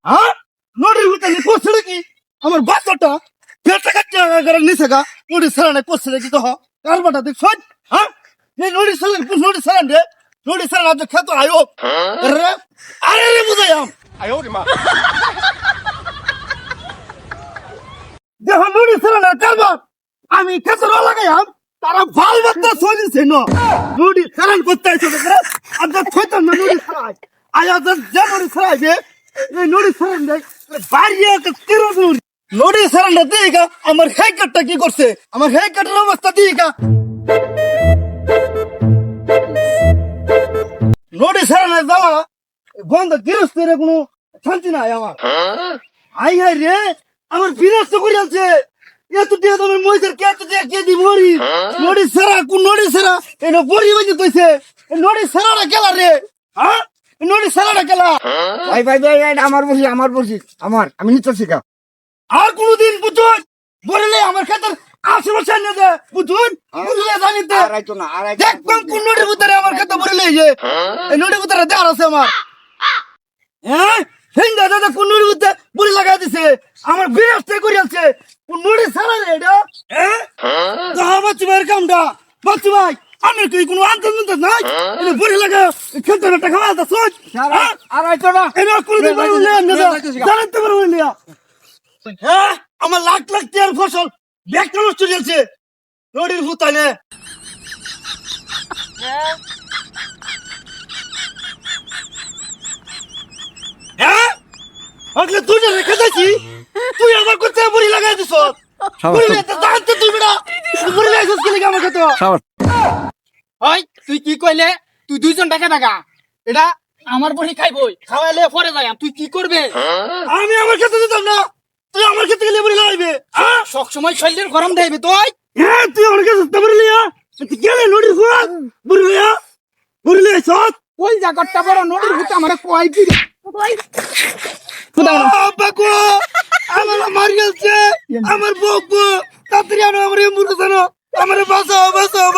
হ্যাঁ নদীর ভিতরে পড়ছে নাকি আমার বাচ্চাটা পেটটা কাটতে করে নিছে গা নদীর সারানে পড়ছে নাকি তো কারবাটা দেখ শোন হ্যাঁ এই নদীর সারান রে নদীর সারান আজ খেতো আয়ো আরে আরে রে বুঝাইয়াম দেখো নদীর সারানের কারবার আমি খেতো না লাগাইয়াম তারা ভাল বাচ্চা চলিছে না নদীর সারান করতে আইছো রে আজ ছয়তাম না নদীর সারাই আজ যে নদীর সারাইবে এই নদীর সারান দেখ বাড়িয়ে তিরো নদীর সারানটা দিয়েগা আমার হেয়ার কাটটা কি করছে আমার হেয়ার কাটের অবস্থা দিয়েগা নদীর সারানে যাওয়া বন্ধ গৃহস্থের কোনো শান্তি নাই আমার আই হাই রে আমার বিনষ্ট করে আছে এত দিয়ে তোমার মইদের কে এত দিয়ে কে দি মরি নদীর সারা কোন নদীর সারা এটা বড়ি বাজে তৈছে নদীর সারাটা গেলা রে হ্যাঁ নদীর সারাটা গেলা ভাই ভাই ভাই আমার বলছি আমি নিতে শিখা আর কোনদিন বুঝুন বললে আমার ক্ষেত্রে আশেপাশে নিয়ে দে বুঝুন বুঝলে জানি তো আড়াইতো না আড়াইতো দেখবাম কোন নদীর ভিতরে আমার ক্ষেত্রে বললে যে এই নদীর ভিতরে দেওয়ার আছে আমার হ্যাঁ হিন্দা দাদা কোন নদীর ভিতরে বড়ি লাগাই দিছে আমার বিরাস্তে করে আছে কোন নদী সারা রে এটা হ্যাঁ বাচ্চু ভাইয়ের কামটা বাচ্চু ভাই আমি তুই কোনো আন্তর নাই বড়ি লাগা খেলতে একটা খাওয়া দা সোচ আড়াইতো না এটা কোনদিন বললে জানেন তো বললে হ্যাঁ আমার লাখ লাখ টিয়ার ফসল ব্যাগটা নষ্ট হয়েছে নদীর হুতানে হ্যাঁ আগলে তুই না রেখে যাচ্ছি তুই আমার কোথায় বুড়ি লাগাই দিস বুড়ি তো জানতে তুই বেড়া বুড়ি লাগাইছিস কি লাগে আমার কাছে ওই তুই কি কইলে তুই দুইজন টাকা টাকা এটা আমার বড়ি খাইবই খাওয়াইলে পরে যাই তুই কি করবে আমি আমার কাছে দিতাম না তুই আমার কাছে গেলে বুড়ি লাগাইবে সব সময় শরীরের গরম দেবে তুই হ্যাঁ তুই আমার কাছে বুড়ি লিয়া তুই গেলে নদীর হুত বুড়ি লিয়া বুড়ি লিয়া সত ওই জায়গাটা বড় নদীর হুতে আমার কই কি বাকু আমার মার গেছে আমার বকু তাড়াতাড়ি আনো আমার এম্বুলেন্স আনো আমার বাঁচাও বাঁচাও